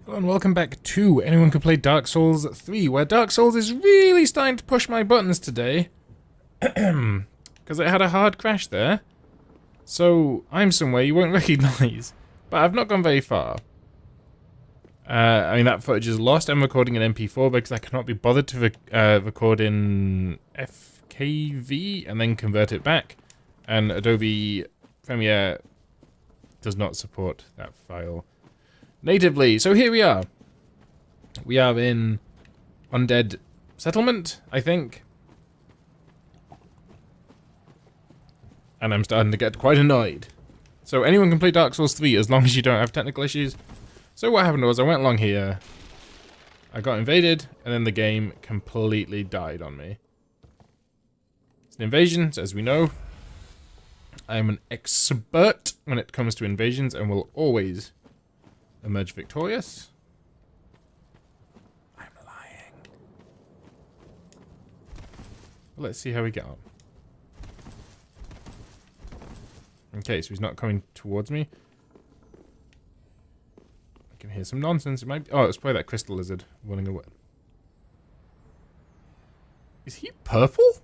Hello and welcome back to Anyone Can Play Dark Souls 3, where Dark Souls is really starting to push my buttons today. Because I had a hard crash there. So, I'm somewhere you won't recognise. But I've not gone very far. I mean, that footage is lost. I'm recording in MP4 because I cannot be bothered to record in FKV and then convert it back. And Adobe Premiere does not support that file natively. So here we are. We are in Undead Settlement, I think. And I'm starting to get quite annoyed. So anyone can play Dark Souls 3 as long as you don't have technical issues. So what happened was I went along here, I got invaded, and then the game completely died on me. It's an invasion, so as we know. I'm an expert when it comes to invasions and will always emerge victorious. I'm lying. Well, let's see how we get on. Okay, so he's not coming towards me. I can hear some nonsense. It might be, oh, it's probably that crystal lizard running away. Is he purple?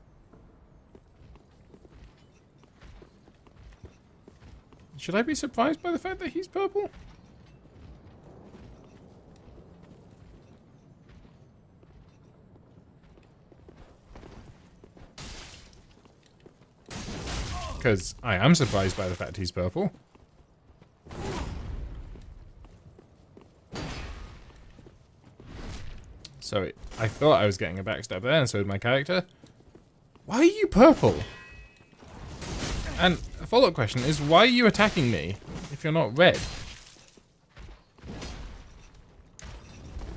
Should I be surprised by the fact that he's purple? Because I am surprised by the fact he's purple. So I thought I was getting a backstab there, and so did my character. Why are you purple? And a follow-up question is, why are you attacking me if you're not red?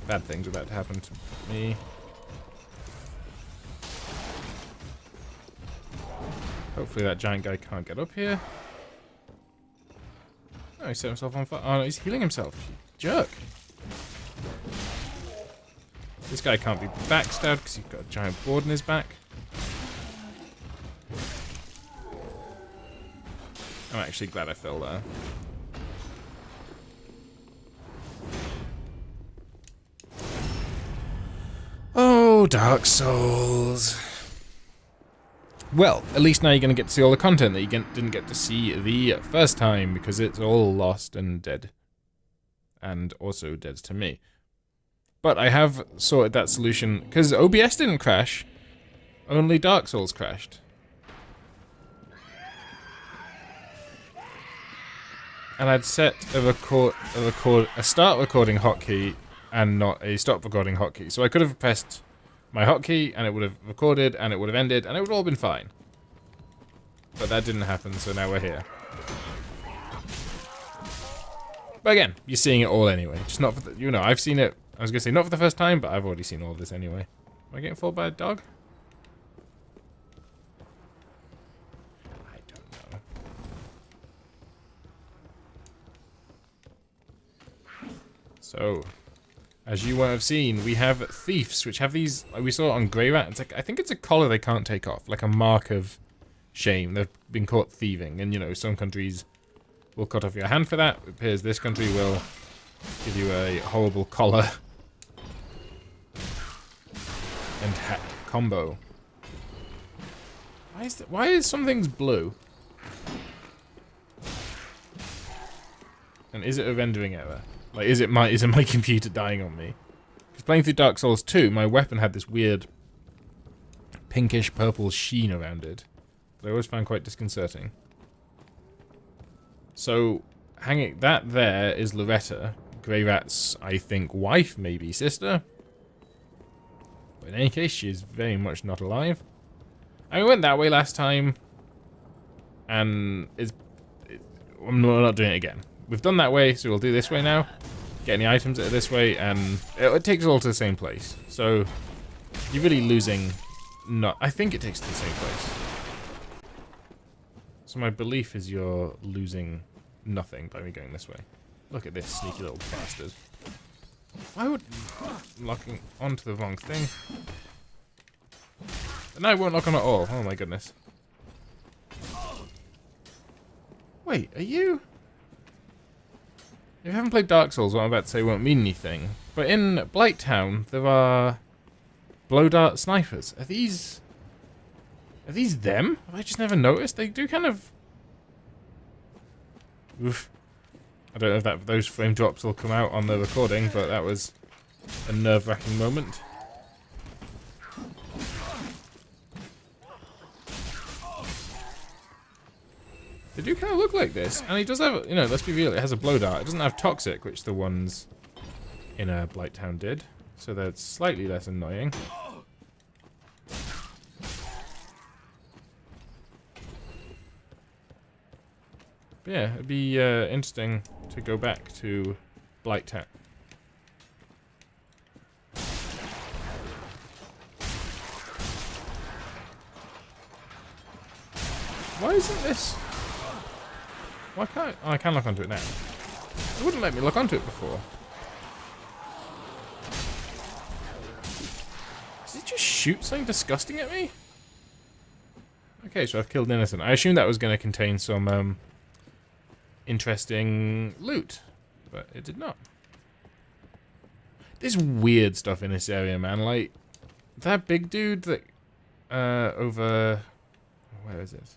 Bad things are about to happen to me. Hopefully that giant guy can't get up here. Oh, he set himself on fire. Oh, no, he's healing himself. Jerk. This guy can't be backstabbed because he's got a giant board in his back. I'm actually glad I fell there. Oh, Dark Souls. Well, at least now you're going to get to see all the content that you didn't get to see the first time, because it's all lost and dead. And also dead to me. But I have sorted that solution, because OBS didn't crash, only Dark Souls crashed. And I'd set a start recording hotkey and not a stop recording hotkey. So I could have pressed my hotkey and it would have recorded and it would have ended and it would have all been fine. But that didn't happen, so now we're here. But again, you're seeing it all anyway. Just not for the, you know, I've seen it, I was going to say not for the first time, but I've already seen all of this anyway. Am I getting followed by a dog? I don't know. So, as you won't have seen, we have thieves, which have these, like we saw on Grey Rat. It's like, I think it's a collar they can't take off, like a mark of shame. They've been caught thieving, and you know, some countries will cut off your hand for that. It appears this country will give you a horrible collar and hat combo. Why is some things blue? And is it a rendering error? Like, is it my computer dying on me? Because playing through Dark Souls 2, my weapon had this weird pinkish purple sheen around it that I always found quite disconcerting. So, hanging that there is Loretta, Grey Rat's, I think, wife, maybe sister. But in any case, she is very much not alive. And we went that way last time, and we're not doing it again. We've done that way, so we'll do this way now. Get any items that are this way, and it takes us all to the same place. So, you're really losing... I think it takes us to the same place. So my belief is you're losing nothing by me going this way. Look at this sneaky little bastard. Why would... I'm locking onto the wrong thing. And I won't lock on at all. Oh my goodness. Wait, are you... If you haven't played Dark Souls, what I'm about to say won't mean anything. But in Blighttown, there are blow dart snipers. Are these them? Have I just never noticed? They do kind of... Oof. I don't know if those frame drops will come out on the recording, but that was a nerve-wracking moment. They do kind of look like this, and he does have, you know, let's be real, it has a blow dart. It doesn't have toxic, which the ones in Blighttown did, so they're slightly less annoying. But yeah, it'd be interesting to go back to Blighttown. Why isn't this... Why can't I... Oh, I can look onto it now. It wouldn't let me look onto it before. Did it just shoot something disgusting at me? Okay, so I've killed an innocent. I assumed that was going to contain some interesting loot, but it did not. There's weird stuff in this area, man. Like, that big dude that... over... Where is it?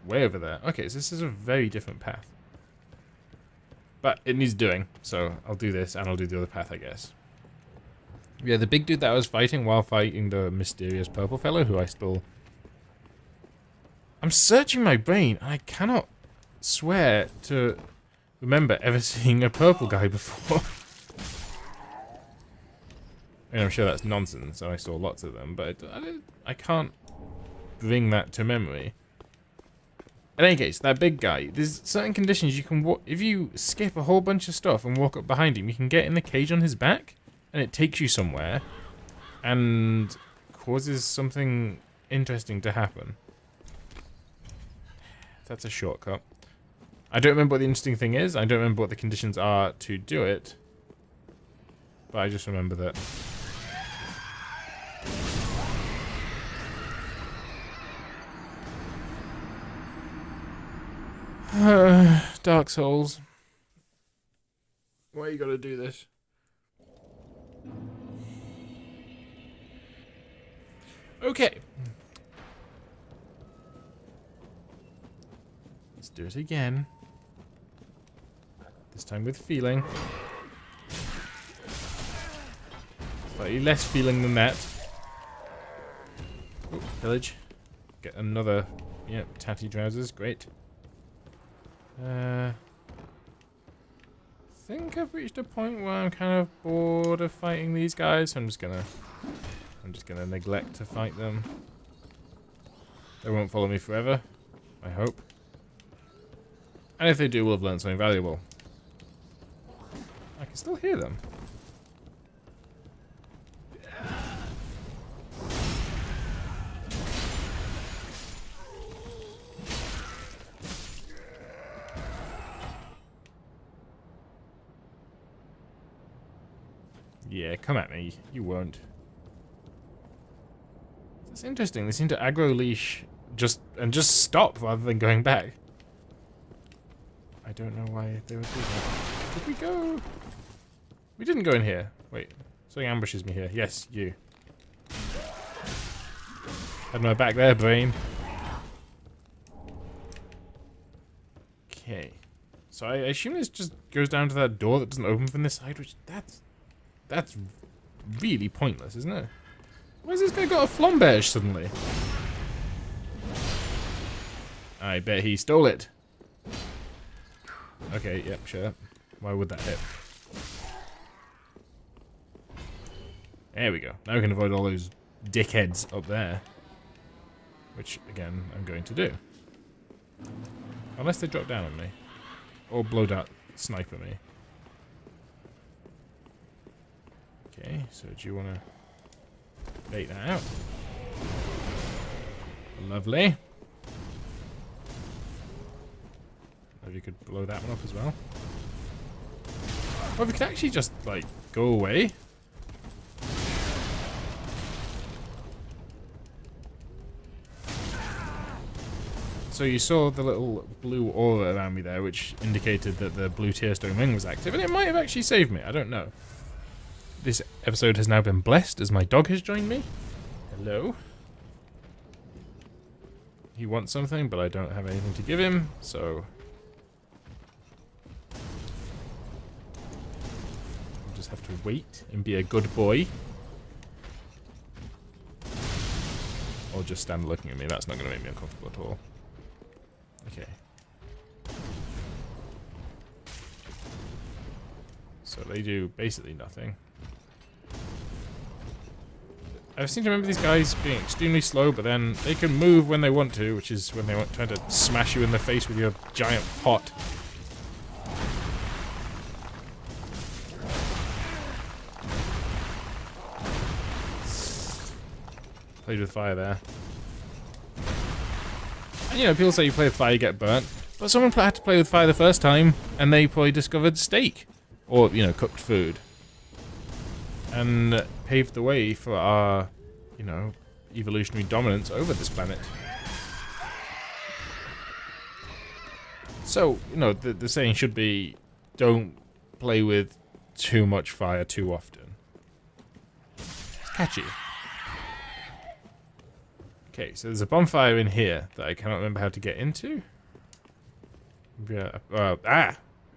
Way over there. Okay, so this is a very different path. But it needs doing, so I'll do this and I'll do the other path, I guess. Yeah, the big dude that I was fighting while fighting the mysterious purple fellow, who I still... I'm searching my brain, and I cannot swear to remember ever seeing a purple guy before. I mean, I'm sure that's nonsense, so I saw lots of them, but I can't bring that to memory. In any case, that big guy, there's certain conditions you can walk... If you skip a whole bunch of stuff and walk up behind him, you can get in the cage on his back, and it takes you somewhere, and causes something interesting to happen. That's a shortcut. I don't remember what the interesting thing is, I don't remember what the conditions are to do it, but I just remember that... Dark Souls. Why you gotta do this? Okay. Let's do it again. This time with feeling. Slightly less feeling than that. Ooh, village. Get another... Yep, tatty trousers. Great. I think I've reached a point where I'm kind of bored of fighting these guys. So I'm just gonna neglect to fight them. They won't follow me forever, I hope. And if they do, we'll have learned something valuable. I can still hear them. Yeah, come at me. You won't. It's interesting. They seem to aggro leash just stop rather than going back. I don't know why they would do that. Did we go? We didn't go in here. Wait. Something ambushes me here. Yes, you. Had my back there, brain. Okay. So I assume this just goes down to that door that doesn't open from this side, which that's really pointless, isn't it? Why has this guy got a flamberge suddenly? I bet he stole it. Okay, yep, sure. Why would that hit? There we go. Now we can avoid all those dickheads up there. Which, again, I'm going to do. Unless they drop down on me. Or blow dart sniper me. Okay, so do you want to bait that out? Lovely. Maybe you could blow that one up as well. Well, we could actually just, like, go away. So you saw the little blue aura around me there, which indicated that the blue tearstone ring was active, and it might have actually saved me. I don't know. This episode has now been blessed as my dog has joined me. Hello. He wants something, but I don't have anything to give him, so I'll just have to wait and be a good boy. Or just stand looking at me. That's not going to make me uncomfortable at all. Okay. So they do basically nothing. I seem to remember these guys being extremely slow, but then they can move when they want to, which is when they want trying to smash you in the face with your giant pot. Played with fire there. And you know, people say you play with fire, you get burnt. But someone had to play with fire the first time, and they probably discovered steak. Or, you know, cooked food. And paved the way for our, you know, evolutionary dominance over this planet. So, you know, the saying should be, don't play with too much fire too often. It's catchy. Okay, so there's a bonfire in here that I cannot remember how to get into. Yeah,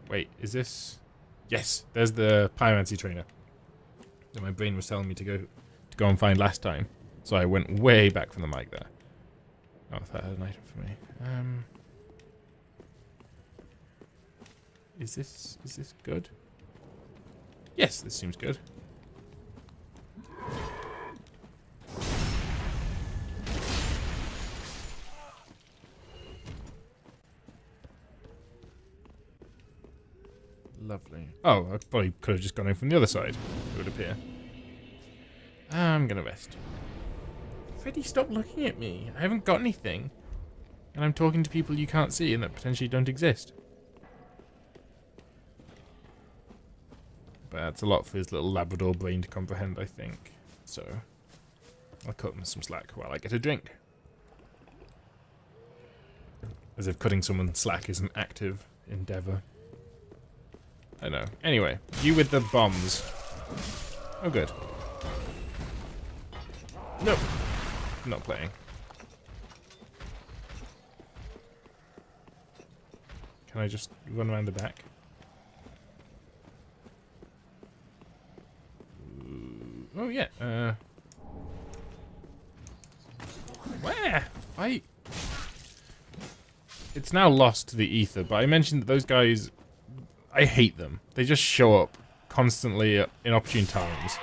wait, is this? Yes, there's the pyromancy trainer that my brain was telling me to go and find last time. So I went way back from the mic there. Oh, that had an item for me. Is this good? Yes, this seems good. Lovely. Oh, I probably could have just gone in from the other side, it would appear. I'm gonna rest. Freddy, stop looking at me. I haven't got anything. And I'm talking to people you can't see and that potentially don't exist. But that's a lot for his little Labrador brain to comprehend, I think. So, I'll cut him some slack while I get a drink. As if cutting someone slack is an active endeavour. I know. Anyway, you with the bombs. Oh, good. Nope. Not playing. Can I just run around the back? Oh, yeah. Where? It's now lost to the ether, but I mentioned that those guys, I hate them. They just show up constantly at inopportune times.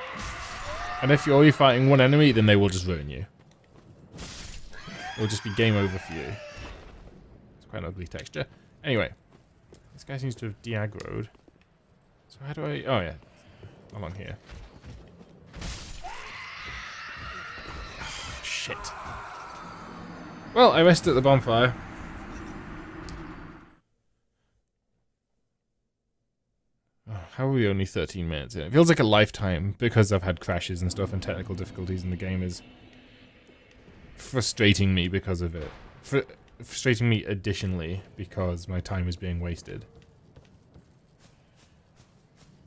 And if you're only fighting one enemy, then they will just ruin you. It'll just be game over for you. It's quite an ugly texture. Anyway, this guy seems to have de-aggroed. So how do I... Oh, yeah. Along here. Oh, shit. Well, I rested at the bonfire. How are we only 13 minutes in? It feels like a lifetime because I've had crashes and stuff and technical difficulties and the game is frustrating me because of it. Frustrating me additionally because my time is being wasted.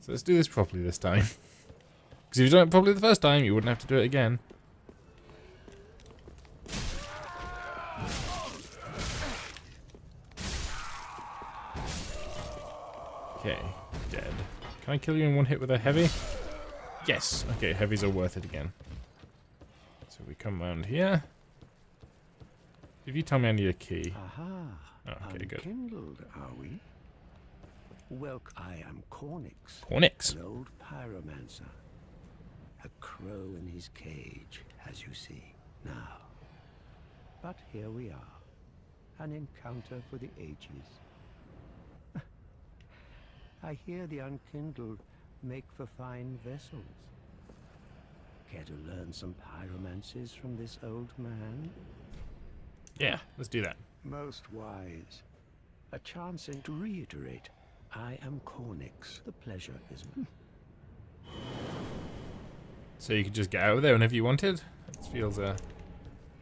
So let's do this properly this time. Because if you've done it properly the first time, you wouldn't have to do it again. Okay, dead. Can I kill you in one hit with a heavy? Yes. Okay, heavies are worth it again. So we come around here. If you tell me I need a key. Aha. Oh, okay, good. Unkindled, are we? Well, I am Cornix. Cornix. An old pyromancer. A crow in his cage, as you see now. But here we are. An encounter for the ages. I hear the unkindled make for fine vessels. Care to learn some pyromancies from this old man? Yeah, let's do that. Most wise. A chance to reiterate. I am Cornix. The pleasure is mine. So you could just get out of there whenever you wanted? It feels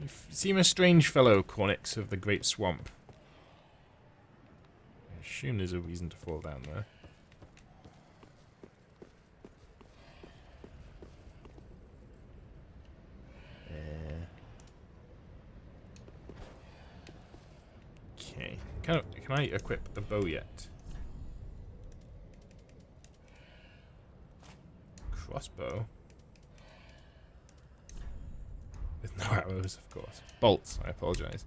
You seem a strange fellow, Cornix of the Great Swamp. I assume there's a reason to fall down there. Okay. Can I equip the bow yet? Crossbow? With no arrows, of course. Bolts, I apologize.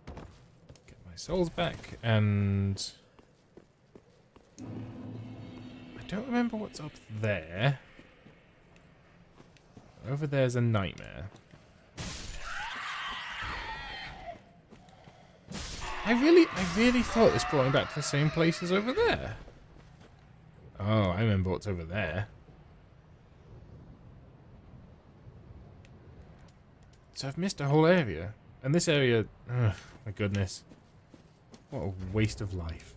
Get my souls back, and... I don't remember what's up there. Over there's a nightmare. I really thought this brought me back to the same place as over there. Oh, I remember what's over there. So I've missed a whole area. And this area, ugh, my goodness. What a waste of life.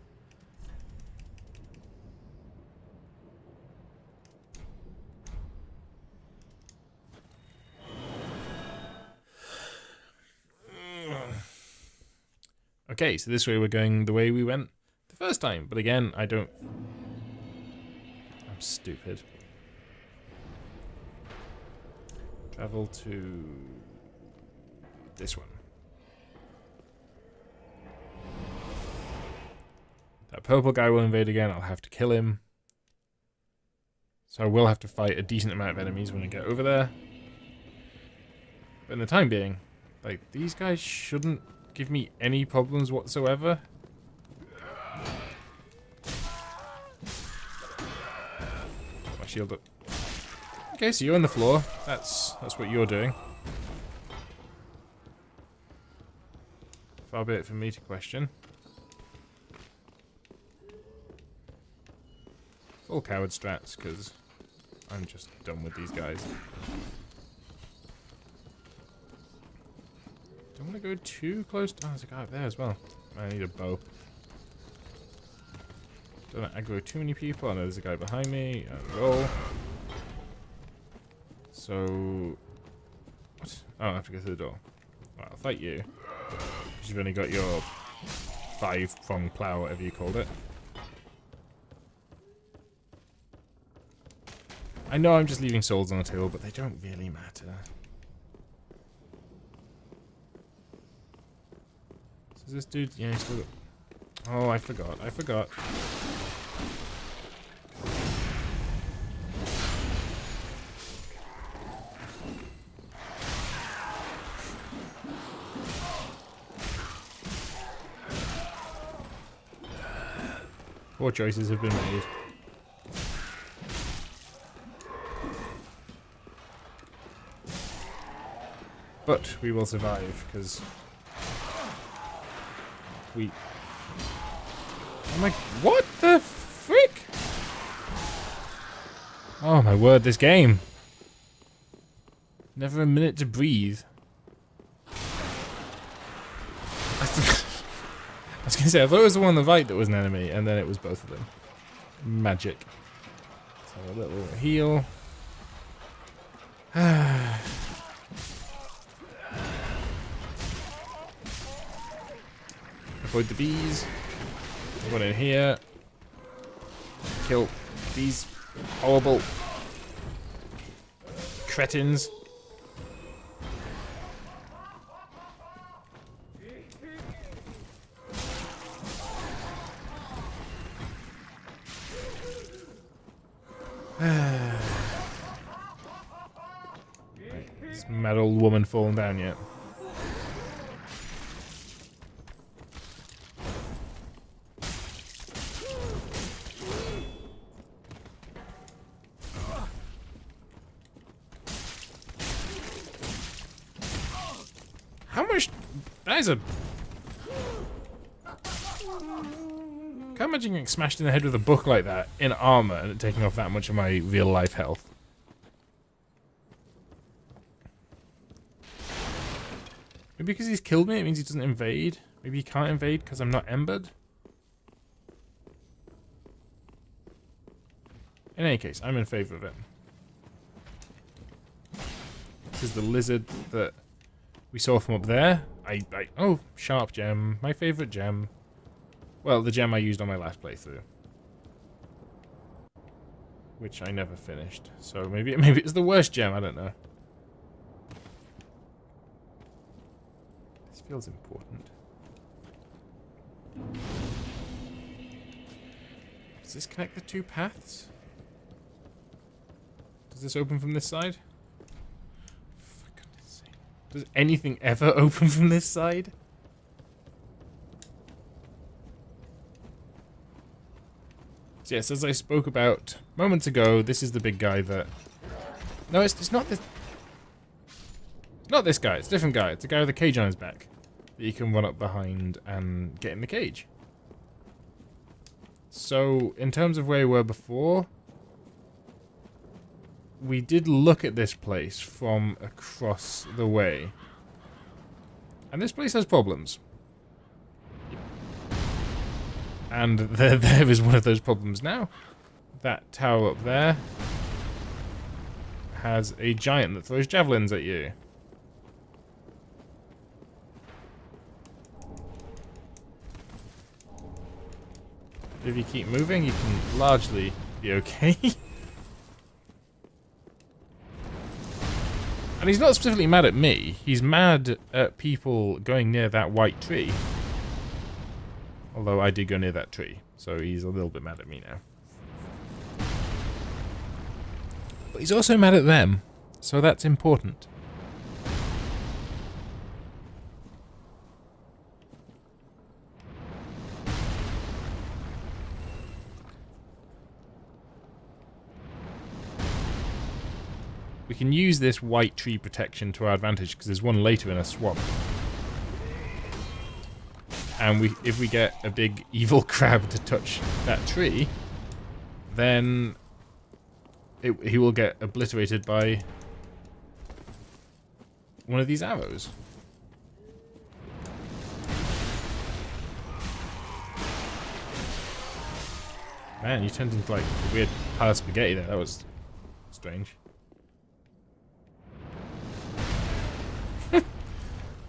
Okay, so this way we're going the way we went the first time. But again, I'm stupid. Travel to this one. That purple guy will invade again. I'll have to kill him. So I will have to fight a decent amount of enemies when I get over there. But in the time being, like, these guys shouldn't give me any problems whatsoever. My shield up. Okay, so you're on the floor. That's what you're doing. Far be it from me to question. Full coward strats, because I'm just done with these guys. Don't want to go too close. Oh, there's a guy up there as well. I need a bow. Don't want to aggro too many people. I know there's a guy behind me. Roll. So... What? Oh, I have to go through the door. Right, I'll fight you. Because you've only got your 5-pronged plow, whatever you called it. I know I'm just leaving souls on the table, but they don't really matter. Is this dude? Yeah, he's still got... Oh, I forgot. Poor choices have been made. But we will survive, because... I'm like, what the frick? Oh my word, this game. Never a minute to breathe. I was gonna say, I thought it was the one on the right that was an enemy, and then it was both of them. Magic. So a little heal. Avoid the bees. One in here. Kill these horrible cretins. Is mad old woman falling down yet? How much? That is a... Can't imagine getting smashed in the head with a book like that in armor and it taking off that much of my real life health. Maybe because he's killed me, it means he doesn't invade. Maybe he can't invade because I'm not embered. In any case, I'm in favor of it. This is the lizard that we saw from up there. Oh, sharp gem. My favorite gem. Well, the gem I used on my last playthrough. Which I never finished. So maybe it's the worst gem, I don't know. This feels important. Does this connect the two paths? Does this open from this side? For goodness sake. Does anything ever open from this side? So yes, as I spoke about moments ago, this is the big guy that... No, it's not this... It's not this guy, it's a different guy. It's a guy with a cage on his back that you can run up behind and get in the cage. So, in terms of where we were before, we did look at this place from across the way. And this place has problems. And there is one of those problems now. That tower up there has a giant that throws javelins at you. If you keep moving, you can largely be okay. And he's not specifically mad at me. He's mad at people going near that white tree. Although I did go near that tree, so he's a little bit mad at me now. But he's also mad at them, so that's important. We can use this white tree protection to our advantage because there's one later in a swamp. And if we get a big evil crab to touch that tree, then he will get obliterated by one of these arrows. Man, you turned into like a weird pile of spaghetti there. That was strange.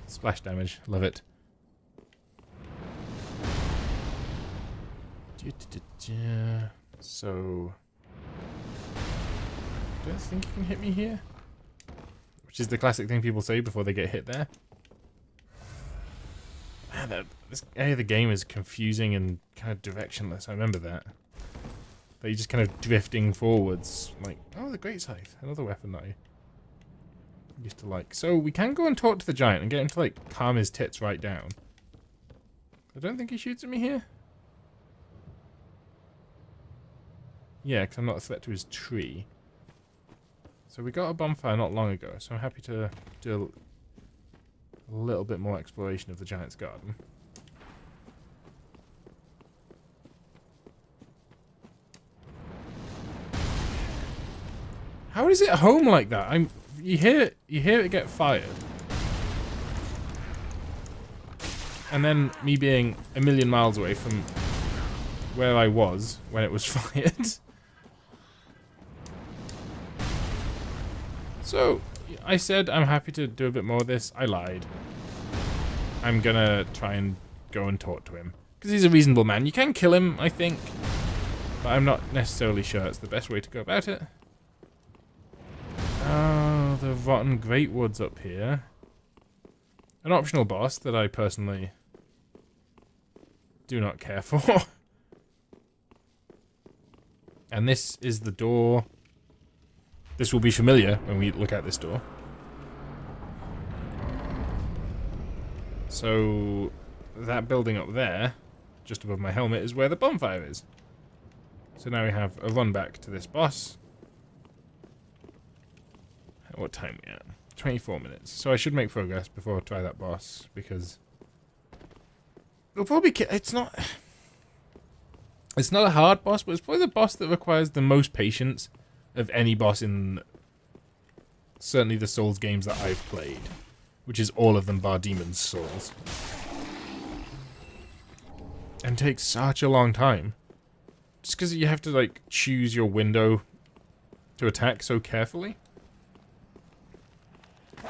Splash damage, love it. So, do I think you can hit me here? Which is the classic thing people say before they get hit there. Man, this area of the game is confusing and kind of directionless. I remember that. That you're just kind of drifting forwards. Like, oh, the Great Scythe. Another weapon that I used to like. So, we can go and talk to the giant and get him to, like, calm his tits right down. I don't think he shoots at me here. Yeah, because I'm not a threat to his tree. So we got a bonfire not long ago, so I'm happy to do a little bit more exploration of the giant's garden. How is it home like that? You hear it get fired. And then me being a million miles away from where I was when it was fired. So, I said I'm happy to do a bit more of this. I lied. I'm gonna try and go and talk to him. Because he's a reasonable man. You can kill him, I think. But I'm not necessarily sure it's the best way to go about it. Oh, the rotten greatwoods up here. An optional boss that I personally do not care for. And this is the door. This will be familiar when we look at this door. So, that building up there, just above my helmet, is where the bonfire is. So now we have a run back to this boss. What time are we at? 24 minutes. So I should make progress before I try that boss, because it'll probably it's not a hard boss, but it's probably the boss that requires the most patience of any boss in certainly the Souls games that I've played, which is all of them bar Demon's Souls. And takes such a long time Just because you have to, like, choose your window to attack so carefully. So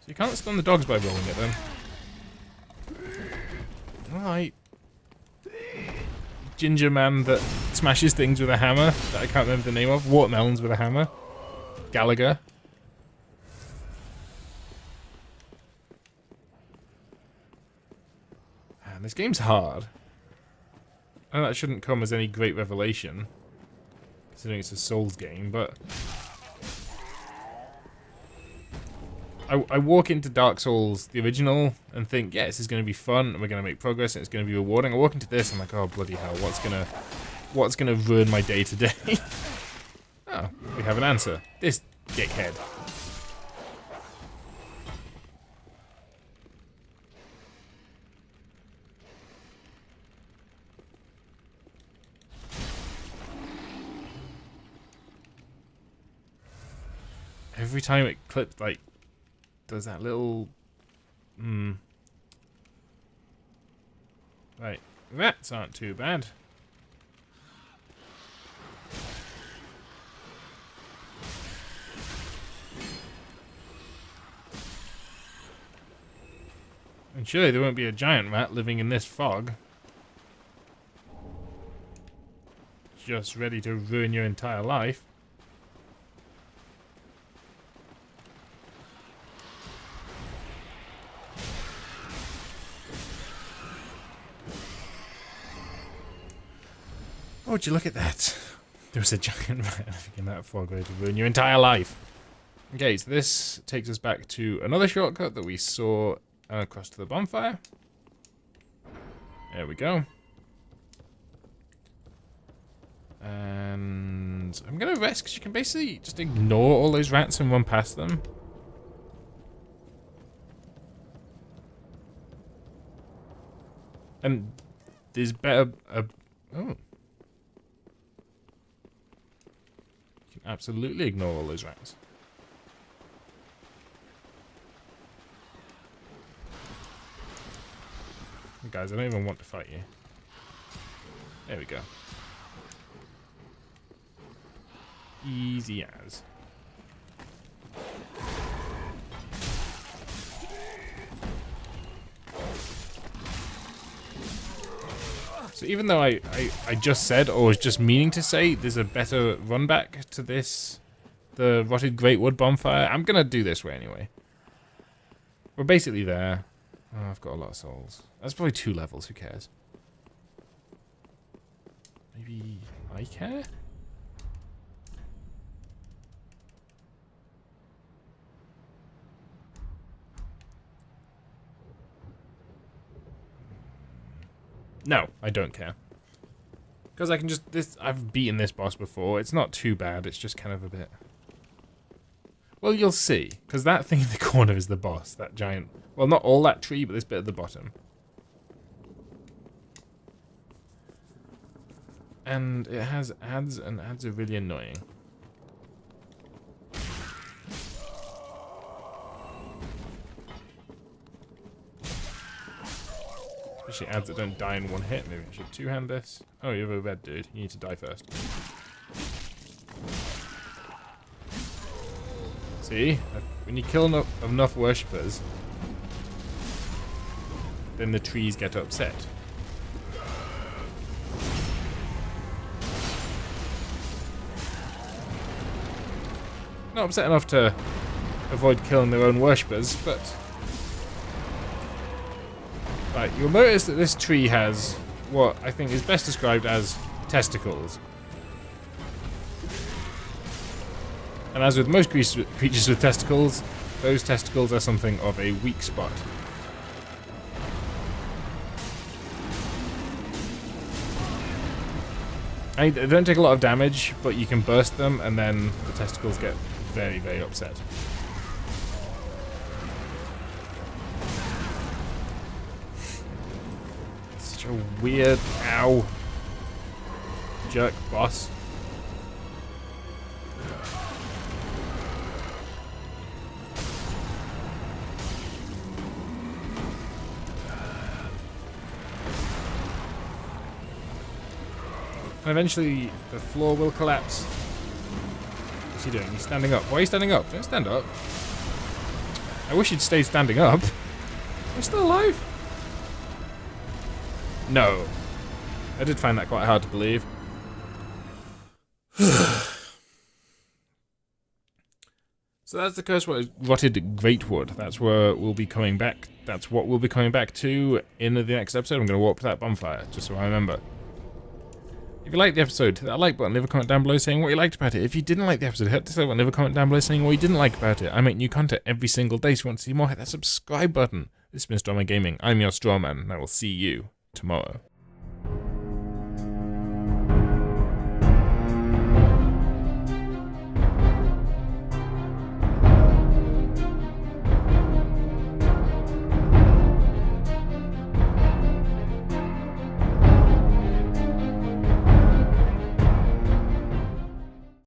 you can't stun the dogs by rolling at them. Alright. Ginger man that smashes things with a hammer that I can't remember the name of. Watermelons with a hammer. Gallagher. Man, this game's hard. I know that shouldn't come as any great revelation, considering it's a Souls game, but I walk into Dark Souls, the original, and think, yeah, this is going to be fun, and we're going to make progress, and it's going to be rewarding. I walk into this, and I'm like, oh, bloody hell, what's gonna ruin my day today? Oh, we have an answer. This dickhead. Every time it clips, like, does that little... Right, rats aren't too bad. And surely there won't be a giant rat living in this fog. Just ready to ruin your entire life. Oh, would you look at that? There was a giant rat living in that fog ready to ruin your entire life. Okay, so this takes us back to another shortcut that we saw across to the bonfire. There we go. And I'm gonna rest because you can basically just ignore all those rats and run past them. And there's better... oh. You can absolutely ignore all those rats. Guys, I don't even want to fight you. There we go. Easy as. So even though I just said, or was just meaning to say, there's a better run back to this, the Rotted Greatwood bonfire, I'm gonna do this way anyway. We're basically there. Oh, I've got a lot of souls. That's probably 2 levels, who cares? Maybe I care? No, I don't care. Because I can just... I've beaten this boss before. It's not too bad. It's just kind of a bit... Well, you'll see. Because that thing in the corner is the boss. That giant... Well, not all that tree, but this bit at the bottom. And it has ads, and ads are really annoying. Especially ads that don't die in one hit. Maybe I should two-hand this. Oh, you have a red dude. You need to die first. See? When you kill enough worshippers, then the trees get upset. Not upset enough to avoid killing their own worshippers, but... Right, you'll notice that this tree has what I think is best described as testicles. And as with most creatures with testicles, those testicles are something of a weak spot. They don't take a lot of damage, but you can burst them, and then the testicles get very, very upset. Such a weird, ow, jerk boss. And eventually, the floor will collapse. What's he doing? He's standing up. Why are you standing up? Don't stand up. I wish he'd stay standing up. I'm still alive. No. I did find that quite hard to believe. So that's the cursed rotted greatwood. That's where we'll be coming back. That's what we'll be coming back to in the next episode. I'm going to walk to that bonfire, just so I remember. If you liked the episode, hit that like button, leave a comment down below saying what you liked about it. If you didn't like the episode, hit the dislike button, leave a comment down below saying what you didn't like about it. I make new content every single day, so if you want to see more, hit that subscribe button. This has been Strawman Gaming. I'm your Strawman, and I will see you tomorrow.